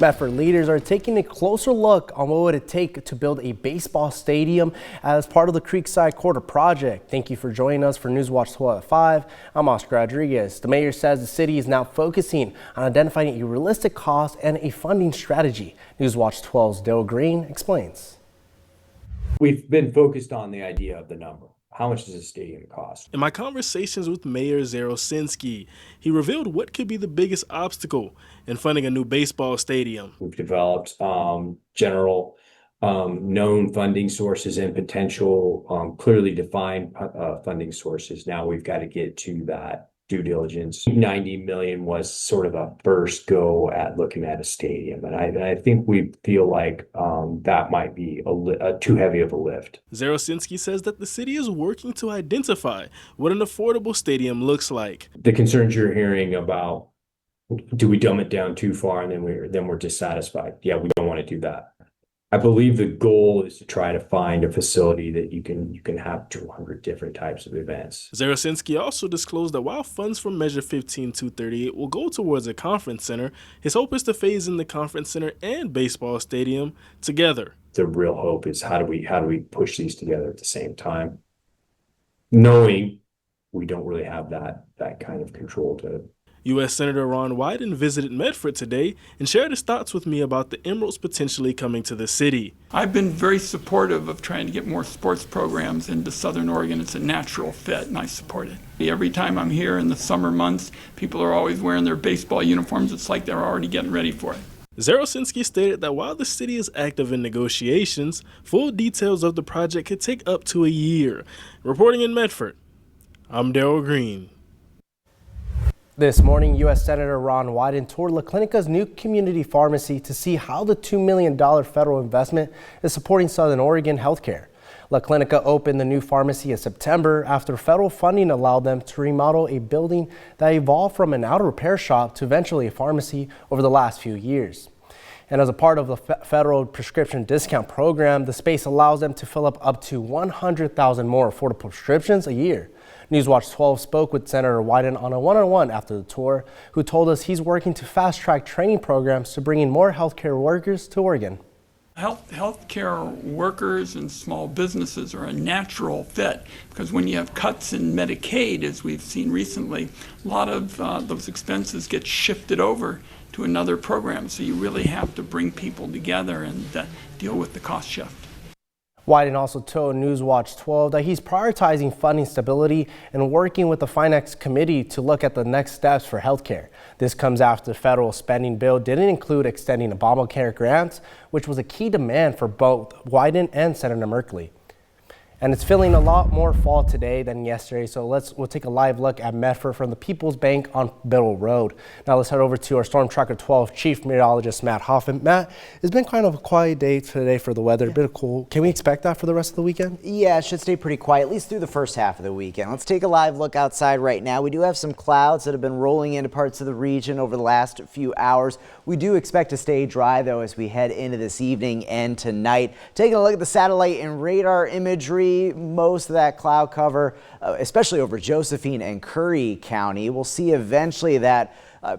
Medford leaders are taking a closer look on what would it take to build a baseball stadium as part of the Creekside Corridor project. Thank you for joining us for Newswatch 12 at 5. I'm Oscar Rodriguez. The mayor says the city is now focusing on identifying a realistic cost and a funding strategy. Newswatch 12's Dale Green explains. We've been focused on the idea of the number. How much does a stadium cost? In my conversations with Mayor Zarosinski, he revealed what could be the biggest obstacle in funding a new baseball stadium. We've developed general known funding sources and potential clearly defined funding sources. Now we've got to get to that due diligence. 90 million was sort of a first go at looking at a stadium. And I think we feel like that might be too heavy of a lift. Zarosinski says that the city is working to identify what an affordable stadium looks like. The concerns you're hearing about, do we dumb it down too far and then we're dissatisfied? Yeah, we don't want to do that. I believe the goal is to try to find a facility that you can have 200 different types of events. Zarosinski also disclosed that while funds from Measure 15238 will go towards a conference center, his hope is to phase in the conference center and baseball stadium together. The real hope is how do we push these together at the same time, knowing we don't really have that kind of control to. U.S. Senator Ron Wyden visited Medford today and shared his thoughts with me about the Emeralds potentially coming to the city. I've been very supportive of trying to get more sports programs into Southern Oregon. It's a natural fit, and I support it. Every time I'm here in the summer months, people are always wearing their baseball uniforms. It's like they're already getting ready for it. Zarosinski stated that while the city is active in negotiations, full details of the project could take up to a year. Reporting in Medford, I'm Daryl Green. This morning, U.S. Senator Ron Wyden toured La Clinica's new community pharmacy to see how the $2 million federal investment is supporting Southern Oregon healthcare. La Clinica opened the new pharmacy in September after federal funding allowed them to remodel a building that evolved from an auto repair shop to eventually a pharmacy over the last few years. And as a part of the federal prescription discount program, the space allows them to fill up to 100,000 more affordable prescriptions a year. Newswatch 12 spoke with Senator Wyden on a one-on-one after the tour, who told us he's working to fast-track training programs to bring in more healthcare workers to Oregon. Healthcare workers and small businesses are a natural fit because when you have cuts in Medicaid, as we've seen recently, a lot of those expenses get shifted over to another program. So you really have to bring people together and deal with the cost shift. Wyden also told Newswatch 12 that he's prioritizing funding stability and working with the Finance Committee to look at the next steps for healthcare. This comes after the federal spending bill didn't include extending Obamacare grants, which was a key demand for both Wyden and Senator Merkley. And it's feeling a lot more fall today than yesterday, so we'll take a live look at Medford from the People's Bank on Biddle Road. Now let's head over to our Storm Tracker 12 Chief Meteorologist Matt Hoffman. Matt, it's been kind of a quiet day today for the weather, a bit cool. Can we expect that for the rest of the weekend? Yeah, it should stay pretty quiet, at least through the first half of the weekend. Let's take a live look outside right now. We do have some clouds that have been rolling into parts of the region over the last few hours. We do expect to stay dry, though, as we head into this evening and tonight. Taking a look at the satellite and radar imagery, most of that cloud cover, especially over Josephine and Curry County. We'll see eventually that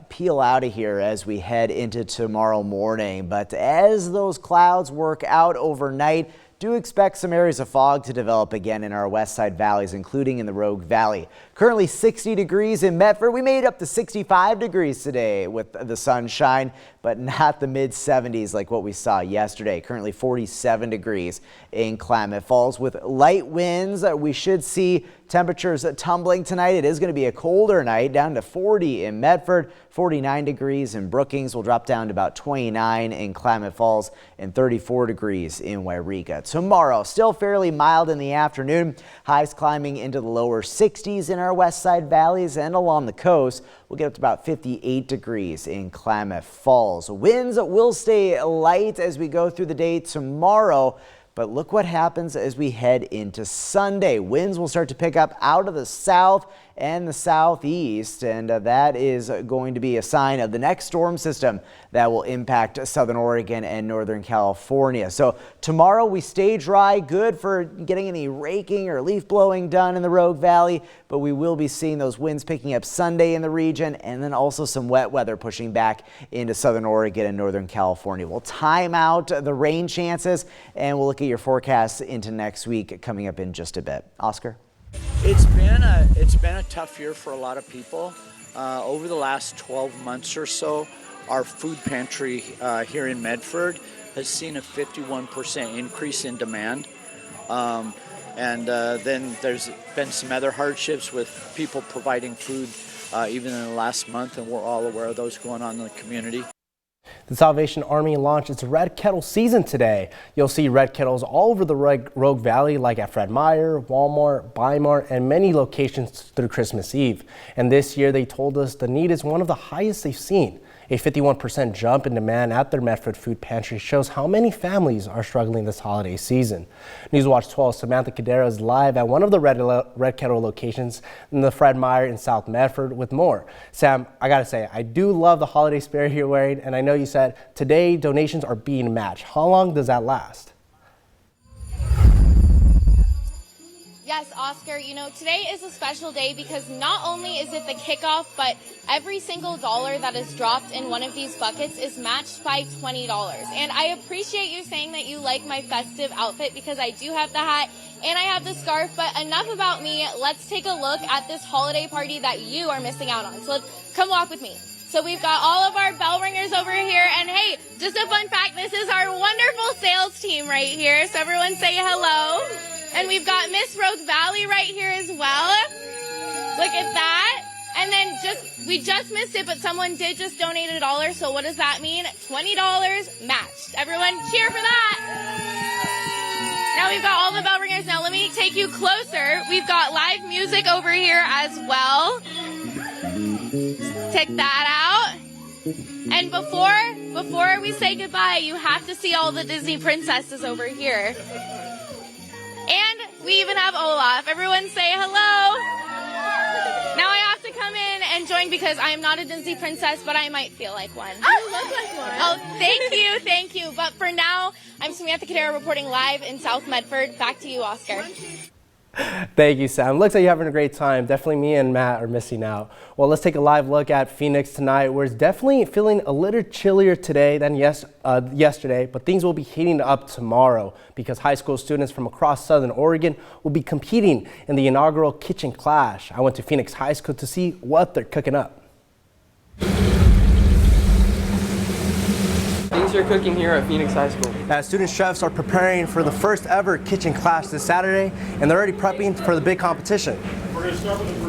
peel out of here as we head into tomorrow morning. But as those clouds work out overnight, do expect some areas of fog to develop again in our west side valleys, including in the Rogue Valley. Currently 60 degrees in Medford. We made it up to 65 degrees today with the sunshine, but not the mid 70s like what we saw yesterday. Currently 47 degrees in Klamath Falls with light winds. We should see temperatures tumbling tonight. It is going to be a colder night, down to 40 in Medford, 49 degrees in Brookings. Will drop down to about 29 in Klamath Falls and 34 degrees in Wairika. Tomorrow, still fairly mild in the afternoon. Highs climbing into the lower 60s in our west side valleys and along the coast. We'll get up to about 58 degrees in Klamath Falls. Winds will stay light as we go through the day tomorrow, But look what happens as we head into Sunday. Winds will start to pick up out of the south and the southeast, and that is going to be a sign of the next storm system that will impact southern Oregon and northern California. So tomorrow we stay dry, good for getting any raking or leaf blowing done in the Rogue Valley, but we will be seeing those winds picking up Sunday in the region, and then also some wet weather pushing back into southern Oregon and northern California. We'll time out the rain chances, and we'll look at your forecasts into next week coming up in just a bit. Oscar? It's been a tough year for a lot of people. Over the last 12 months or so, our food pantry here in Medford has seen a 51% increase in demand. Then there's been some other hardships with people providing food even in the last month, and we're all aware of those going on in the community. The Salvation Army launched its Red Kettle season today. You'll see red kettles all over the Rogue Valley, like at Fred Meyer, Walmart, Bi-Mart, and many locations through Christmas Eve. And this year, they told us the need is one of the highest they've seen. A 51% jump in demand at their Medford food pantry shows how many families are struggling this holiday season. Newswatch 12's Samantha Cadera is live at one of the Red Kettle locations in the Fred Meyer in South Medford with more. Sam, I gotta say, I do love the holiday spirit you're wearing, and I know you said today donations are being matched. How long does that last? Yes, Oscar, you know, today is a special day because not only is it the kickoff, but every single dollar that is dropped in one of these buckets is matched by $20. And I appreciate you saying that you like my festive outfit because I do have the hat and I have the scarf, but enough about me. Let's take a look at this holiday party that you are missing out on. So let's come walk with me. So we've got all of our bell ringers over here, and hey, just a fun fact, this is our wonderful sales team right here. So everyone say hello. And we've got Miss Rogue Valley right here as well. Look at that. And then we just missed it, but someone did just donate $1. So what does that mean? $20 matched. Everyone cheer for that. Now we've got all the bell ringers. Now let me take you closer. We've got live music over here as well. Check that out. And before we say goodbye, you have to see all the Disney princesses over here. And we even have Olaf. Everyone say hello. Now I have to come in and join because I am not a Disney princess, but I might feel like one. You look like one. Oh, thank you. But for now, I'm Samantha Cadera reporting live in South Medford. Back to you, Oscar. Thank you, Sam. Looks like you're having a great time. Definitely me and Matt are missing out. Well, let's take a live look at Phoenix tonight, where it's definitely feeling a little chillier today than yesterday, but things will be heating up tomorrow because high school students from across southern Oregon will be competing in the inaugural Kitchen Clash. I went to Phoenix High School to see what they're cooking up. Things are cooking here at Phoenix High School. Student chefs are preparing for the first ever Kitchen Clash this Saturday, and they're already prepping for the big competition. We're going to start with the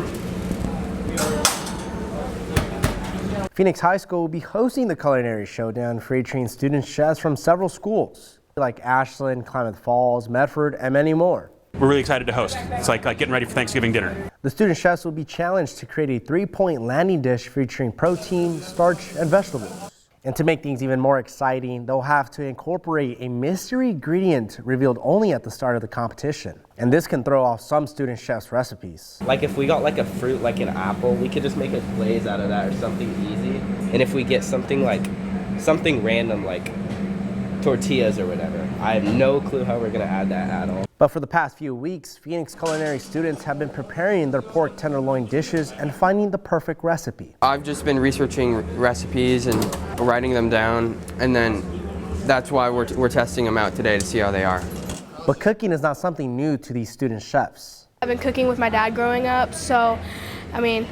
group. Phoenix High School will be hosting the Culinary Showdown, featuring student chefs from several schools, like Ashland, Klamath Falls, Medford, and many more. We're really excited to host. It's like getting ready for Thanksgiving dinner. The student chefs will be challenged to create a 3-point landing dish featuring protein, starch, and vegetables. And to make things even more exciting, they'll have to incorporate a mystery ingredient revealed only at the start of the competition. And this can throw off some student chefs' recipes. Like if we got like a fruit, like an apple, we could just make a glaze out of that or something easy. And if we get something random like tortillas or whatever, I have no clue how we're gonna add that at all. But for the past few weeks, Phoenix culinary students have been preparing their pork tenderloin dishes and finding the perfect recipe. I've just been researching recipes and writing them down, and then that's why we're testing them out today to see how they are. But cooking is not something new to these student chefs. I've been cooking with my dad growing up, so I mean,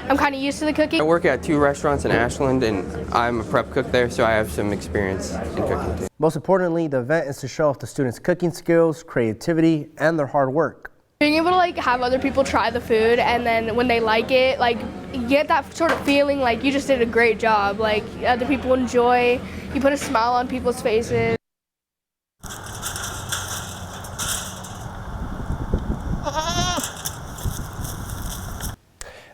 I'm kind of used to the cooking. I work at 2 restaurants in Ashland, and I'm a prep cook there, so I have some experience in cooking too. Most importantly, the event is to show off the students' cooking skills, creativity, and their hard work. Being able to have other people try the food, and then when they like it, you get that sort of feeling like you just did a great job. Like other people enjoy, you put a smile on people's faces.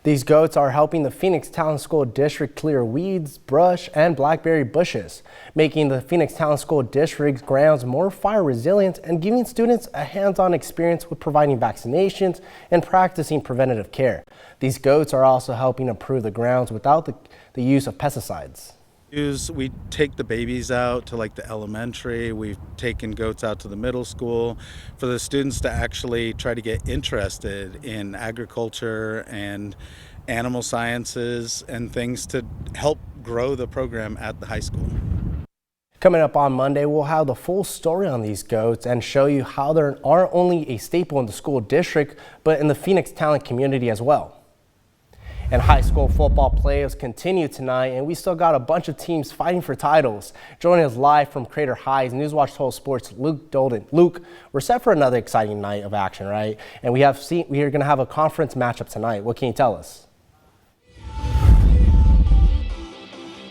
These goats are helping the Phoenix Town School District clear weeds, brush, and blackberry bushes, making the Phoenix Town School District's grounds more fire resilient and giving students a hands-on experience with providing vaccinations and practicing preventative care. These goats are also helping improve the grounds without the use of pesticides. We take the babies out to like the elementary. We've taken goats out to the middle school for the students to actually try to get interested in agriculture and animal sciences and things to help grow the program at the high school. Coming up on Monday, we'll have the full story on these goats and show you how they aren't only a staple in the school district, but in the Phoenix Talent community as well. And high school football playoffs continue tonight, and we still got a bunch of teams fighting for titles. Joining us live from Crater High's Newswatch Total Sports, Luke Dolden. Luke, we're set for another exciting night of action, right? And we are going to have a conference matchup tonight. What can you tell us?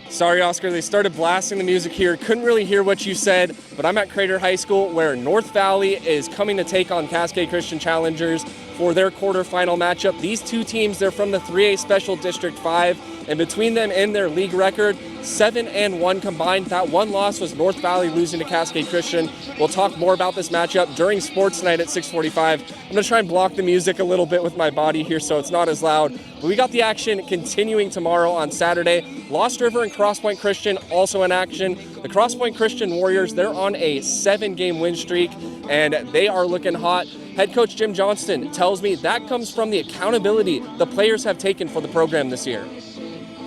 Sorry, Oscar, they started blasting the music here. Couldn't really hear what you said, but I'm at Crater High School where North Valley is coming to take on Cascade Christian Challengers for their quarterfinal matchup. These two teams, they're from the 3A Special District 5, and between them and their league record, 7-1 combined. That one loss was North Valley losing to Cascade Christian. We'll talk more about this matchup during Sports Night at 6:45. I'm going to try and block the music a little bit with my body here so it's not as loud. But we got the action continuing tomorrow on Saturday. Lost River and Cross Point Christian also in action. The Cross Point Christian Warriors, they're on a 7-game win streak, and they are looking hot. Head coach Jim Johnston tells me that comes from the accountability the players have taken for the program this year.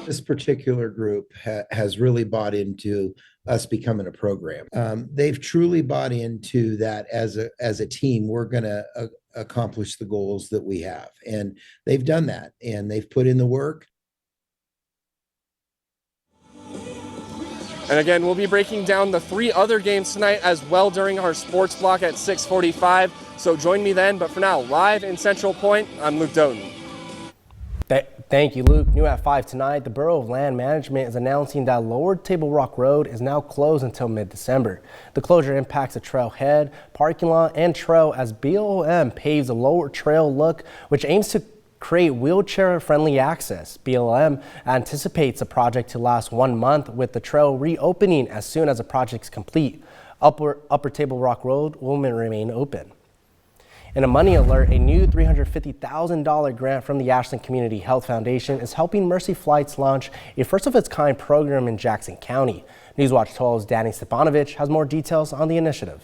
This particular group has really bought into us becoming a program. They've truly bought into that as a team. We're going to accomplish the goals that we have, and they've done that, and they've put in the work. And again, we'll be breaking down the 3 other games tonight as well during our sports block at 6:45. So join me then. But for now, live in Central Point, I'm Luke Doughton. Thank you, Luke. New at 5 tonight, the Bureau of Land Management is announcing that Lower Table Rock Road is now closed until mid-December. The closure impacts the trailhead, parking lot, and trail as BLM paves a lower trail look, which aims to create wheelchair-friendly access. BLM anticipates the project to last 1 month, with the trail reopening as soon as the project is complete. Upper Table Rock Road will remain open. In a money alert, a new $350,000 grant from the Ashland Community Health Foundation is helping Mercy Flights launch a first-of-its-kind program in Jackson County. Newswatch 12's Danny Stepanovich has more details on the initiative.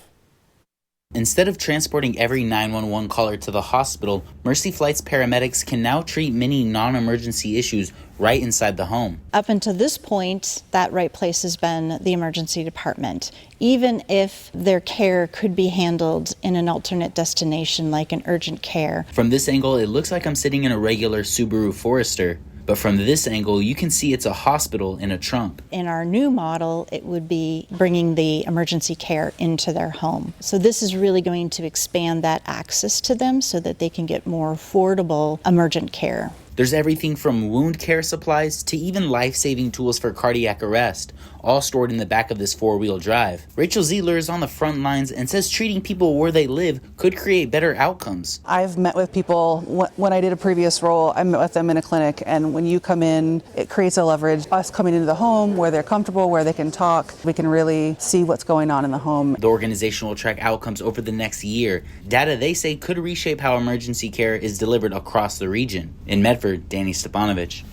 Instead of transporting every 911 caller to the hospital, Mercy Flight's paramedics can now treat many non-emergency issues right inside the home. Up until this point, that right place has been the emergency department, even if their care could be handled in an alternate destination like an urgent care. From this angle, it looks like I'm sitting in a regular Subaru Forester. But from this angle, you can see it's a hospital in a trunk. In our new model, it would be bringing the emergency care into their home. So this is really going to expand that access to them so that they can get more affordable emergent care. There's everything from wound care supplies to even life-saving tools for cardiac arrest, all stored in the back of this 4-wheel drive. Rachel Ziegler is on the front lines and says treating people where they live could create better outcomes. I've met with people, when I did a previous role, I met with them in a clinic, and when you come in, it creates a leverage. Us coming into the home where they're comfortable, where they can talk, we can really see what's going on in the home. The organization will track outcomes over the next year. Data they say could reshape how emergency care is delivered across the region. In Medford, Danny Stepanovich.